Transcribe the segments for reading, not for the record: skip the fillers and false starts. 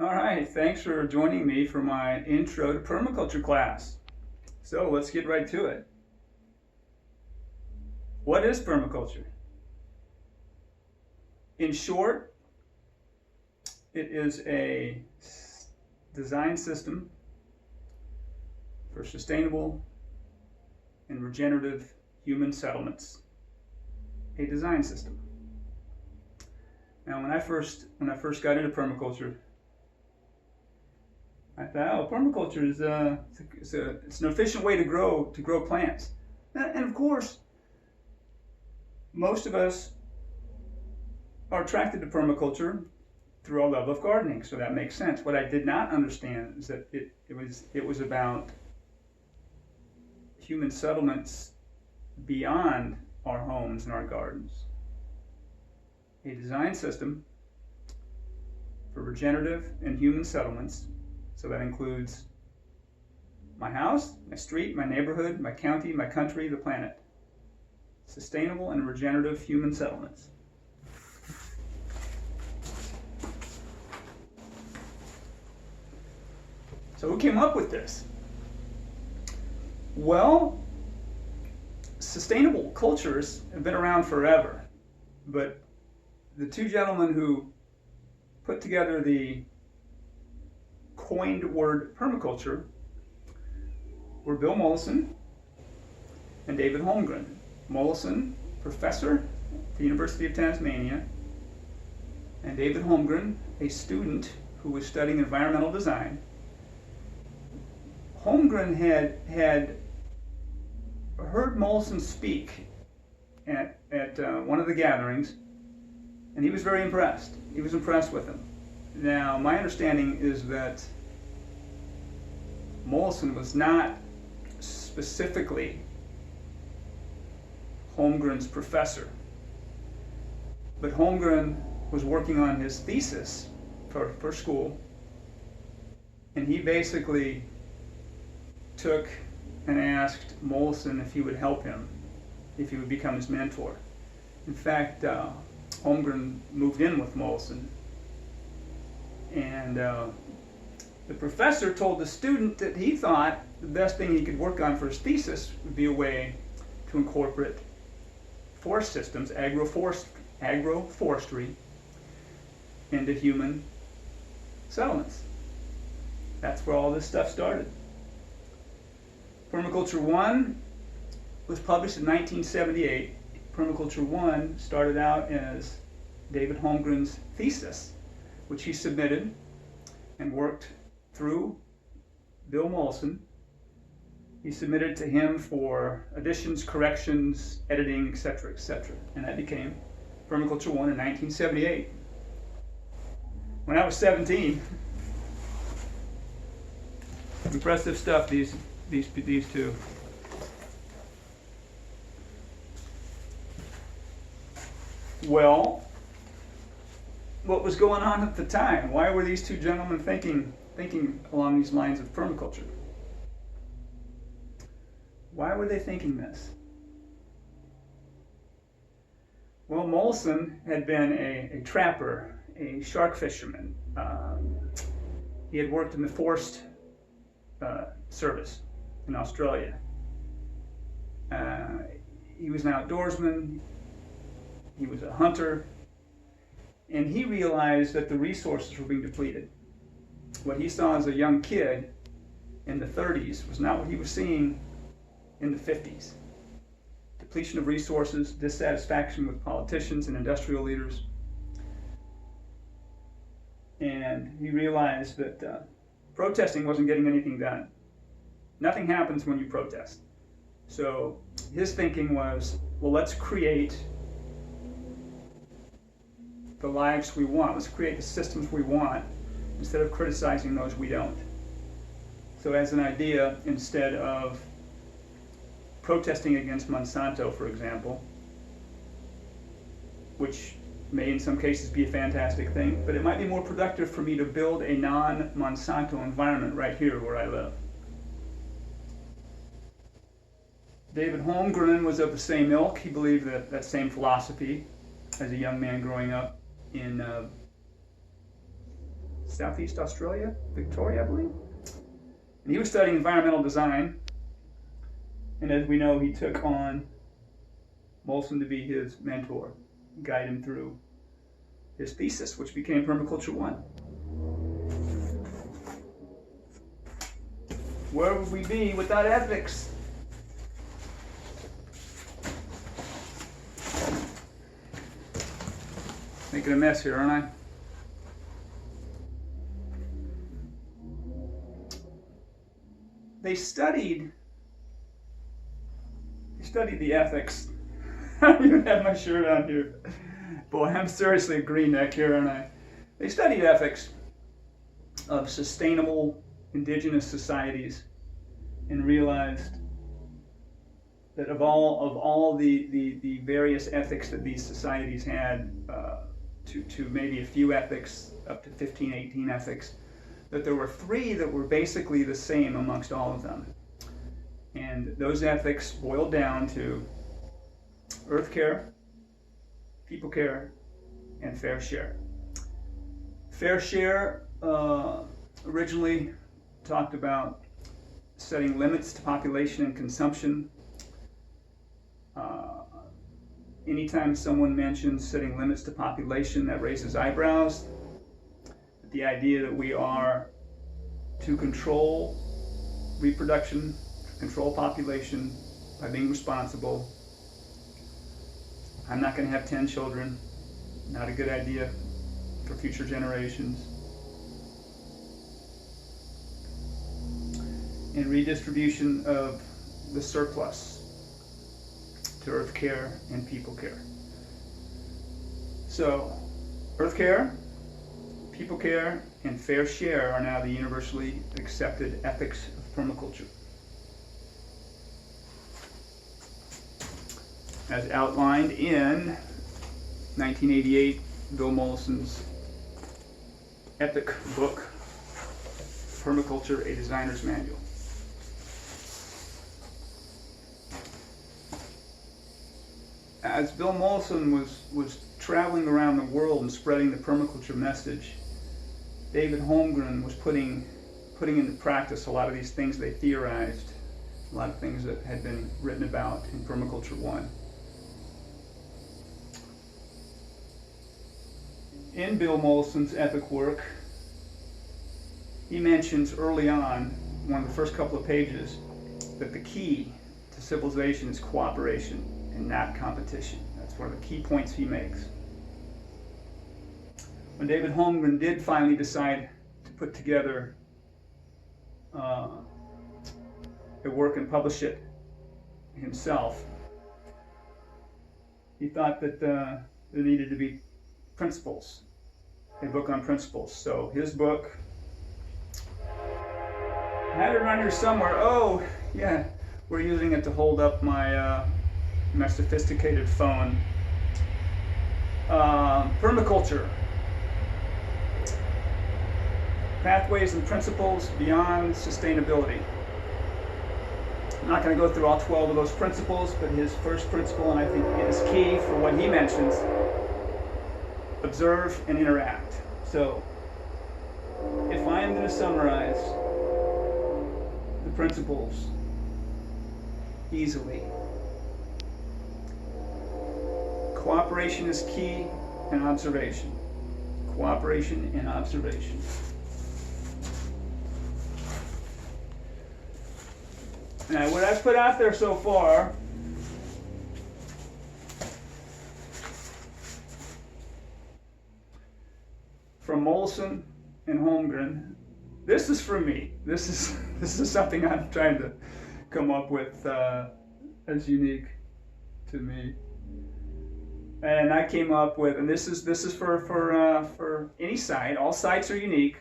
All right, thanks for joining me for my Intro to Permaculture class. So let's get right to it. What is permaculture? In short, it is a design system for sustainable and regenerative human settlements. A design system. Now, when I first got into permaculture, I thought, oh, permaculture is it's an efficient way to grow plants, and of course, most of us are attracted to permaculture through our love of gardening, so that makes sense. What I did not understand is that it was about human settlements beyond our homes and our gardens. A design system for regenerative and human settlements. So that includes my house, my street, my neighborhood, my county, my country, the planet. Sustainable and regenerative human settlements. So who came up with this? Well, sustainable cultures have been around forever, but the two gentlemen who put together the coined word permaculture were Bill Mollison and David Holmgren. Mollison, professor at the University of Tasmania, and David Holmgren, a student who was studying environmental design. Holmgren had heard Mollison speak at one of the gatherings, and he was very impressed. He was impressed with him. Now, my understanding is that Mollison was not specifically Holmgren's professor, but Holmgren was working on his thesis for school, and he basically took and asked Mollison if he would help him, if he would become his mentor. In fact, Holmgren moved in with Mollison, and the professor told the student that he thought the best thing he could work on for his thesis would be a way to incorporate forest systems, agroforestry, into human settlements. That's where all this stuff started. Permaculture 1 was published in 1978. Permaculture 1 started out as David Holmgren's thesis, which he submitted and worked through Bill Mollison. He submitted to him for additions, corrections, editing, etc., etc. And that became Permaculture 1 in 1978. When I was 17, impressive stuff, these two. Well, what was going on at the time? Why were these two gentlemen thinking along these lines of permaculture? Why were they thinking this? Well, Mollison had been a trapper, a shark fisherman. He had worked in the forest service in Australia. He was an outdoorsman. He was a hunter. And he realized that the resources were being depleted. What he saw as a young kid in the 30s was not what he was seeing in the 50s. Depletion of resources, dissatisfaction with politicians and industrial leaders. And he realized that protesting wasn't getting anything done. Nothing happens when you protest. So his thinking was, well, let's create the lives we want. Let's create the systems we want instead of criticizing those we don't. So as an idea, instead of protesting against Monsanto, for example, which may in some cases be a fantastic thing, but it might be more productive for me to build a non-Monsanto environment right here where I live. David Holmgren was of the same ilk. He believed that same philosophy as a young man growing up in Southeast Australia, Victoria, I believe. And he was studying environmental design. And as we know, he took on Molson to be his mentor, guide him through his thesis, which became Permaculture 1. Where would we be without ethics? Making a mess here, aren't I? They studied the ethics. I don't even have my shirt on here. Boy, I'm seriously a green neck here, aren't I? They studied ethics of sustainable indigenous societies and realized that of all the various ethics that these societies had, to maybe a few ethics, up to 15, 18 ethics, that there were 3 that were basically the same amongst all of them. And those ethics boiled down to earth care, people care, and fair share. Fair share originally talked about setting limits to population and consumption. Anytime someone mentions setting limits to population, that raises eyebrows. The idea that we are to control reproduction, control population by being responsible. I'm not going to have 10 children. Not a good idea for future generations. And redistribution of the surplus to earth care and people care. So, earth care, people care, and fair share are now the universally accepted ethics of permaculture. As outlined in 1988, Bill Mollison's epic book, Permaculture, A Designer's Manual. As Bill Mollison was traveling around the world and spreading the permaculture message, David Holmgren was putting into practice a lot of these things they theorized, a lot of things that had been written about in Permaculture 1. In Bill Mollison's epic work, he mentions early on, one of the first couple of pages, that the key to civilization is cooperation and not competition. That's one of the key points he makes. When David Holmgren did finally decide to put together a work and publish it himself, he thought that there needed to be principles, a book on principles. So his book, I had it around here somewhere. Oh, yeah, we're using it to hold up my sophisticated phone. Permaculture, Pathways and Principles Beyond Sustainability. I'm not going to go through all 12 of those principles, but his first principle, and I think it is key for what he mentions, observe and interact. So, if I am going to summarize the principles easily, cooperation is key and observation. Cooperation and observation. Now, what I've put out there so far from Mollison and Holmgren, this is for me. This is something I'm trying to come up with as unique to me. And I came up with, and this is for any site. All sites are unique,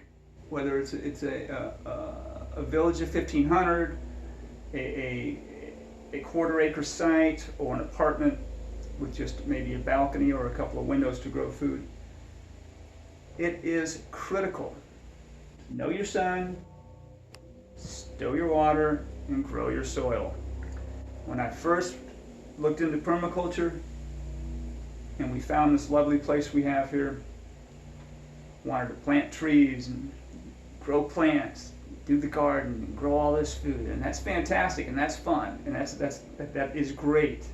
whether it's a village of 1,500, a quarter-acre site, or an apartment with just maybe a balcony or a couple of windows to grow food. It is critical. Know your sun, stow your water, and grow your soil. When I first looked into permaculture, and we found this lovely place we have here, wanted to plant trees and grow plants, do the garden, and grow all this food, and that's fantastic, and that's fun, and that is great.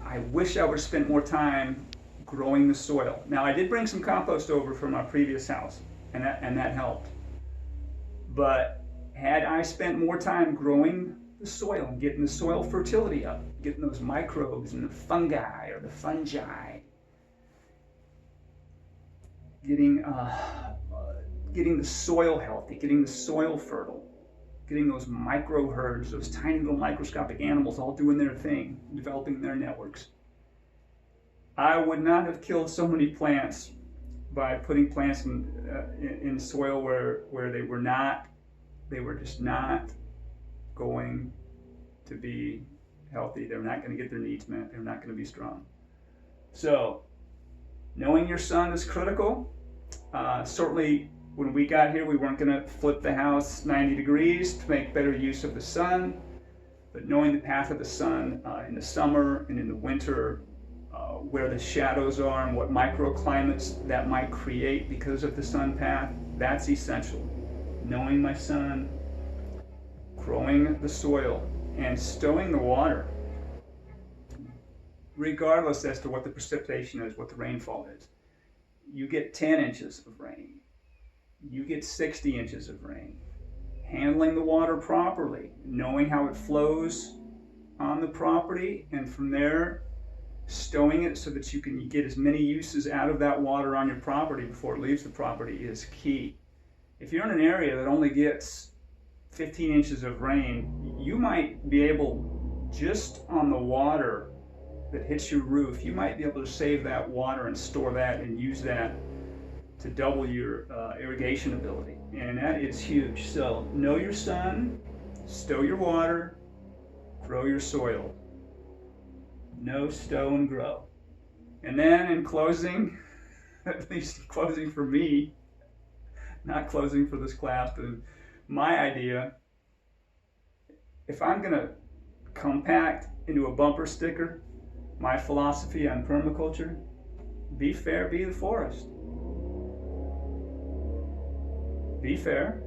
I wish I would have spent more time growing the soil. Now, I did bring some compost over from our previous house, and that helped. But had I spent more time growing the soil and getting the soil fertility up, getting those microbes and the fungi or the fungi, getting the soil healthy, getting the soil fertile, getting those micro herds, those tiny little microscopic animals all doing their thing, developing their networks, I would not have killed so many plants by putting plants in soil where they were just not going to be healthy. They're not going to get their needs met. They're not going to be strong. So, knowing your sun is critical. Certainly, when we got here, we weren't going to flip the house 90 degrees to make better use of the sun. But knowing the path of the sun in the summer and in the winter, where the shadows are and what microclimates that might create because of the sun path, that's essential. Knowing my sun, growing the soil, and stowing the water, regardless as to what the precipitation is, what the rainfall is. You get 10 inches of rain. You get 60 inches of rain. Handling the water properly, knowing how it flows on the property, and from there, stowing it so that you can get as many uses out of that water on your property before it leaves the property is key. If you're in an area that only gets 15 inches of rain, you might be able, just on the water that hits your roof, you might be able to save that water and store that and use that to double your irrigation ability. And that is huge. So know your sun, stow your water, grow your soil. Know, stow, and grow. And then in closing, at least closing for me, not closing for this class, but my idea, if I'm going to compact into a bumper sticker my philosophy on permaculture, be fair, be the forest. Be fair.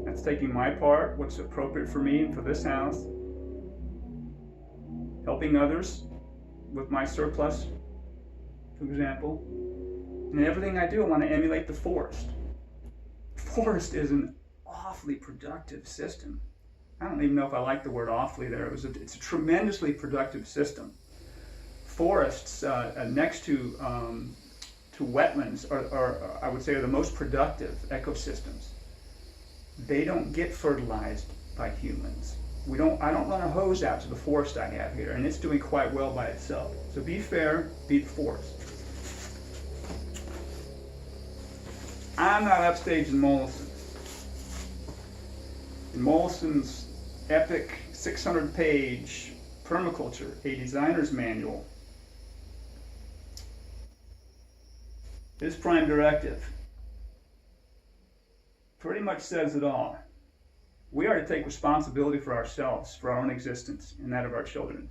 That's taking my part, what's appropriate for me and for this house. Helping others with my surplus, for example. And everything I do, I want to emulate the forest. Forest is an awfully productive system. I don't even know if I like the word awfully there. It's a tremendously productive system. Forests next to wetlands are, I would say, are the most productive ecosystems. They don't get fertilized by humans. I don't run a hose out to the forest I have here, and it's doing quite well by itself. So be fair, be the forest. I'm not upstaged in Mollison. In Mollison's epic 600-page Permaculture, a designer's manual, this prime directive pretty much says it all. We are to take responsibility for ourselves, for our own existence, and that of our children.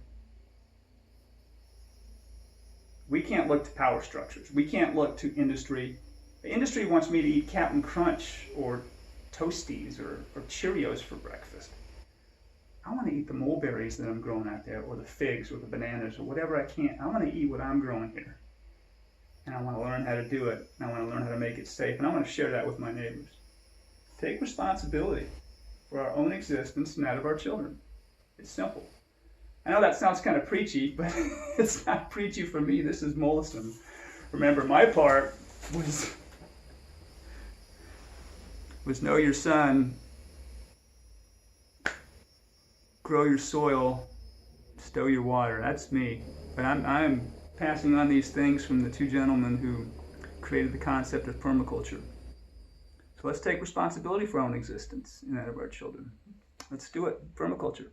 We can't look to power structures. We can't look to industry. The industry wants me to eat Captain Crunch or Toasties or Cheerios for breakfast. I want to eat the mulberries that I'm growing out there, or the figs, or the bananas, or whatever I can. I want to eat what I'm growing here. And I want to learn how to do it. And I want to learn how to make it safe. And I want to share that with my neighbors. Take responsibility for our own existence and that of our children. It's simple. I know that sounds kind of preachy, but it's not preachy for me. This is Mollison. Remember, my part was know your sun, grow your soil, stow your water. That's me. But I'm passing on these things from the two gentlemen who created the concept of permaculture. So let's take responsibility for our own existence and that of our children. Let's do it. Permaculture.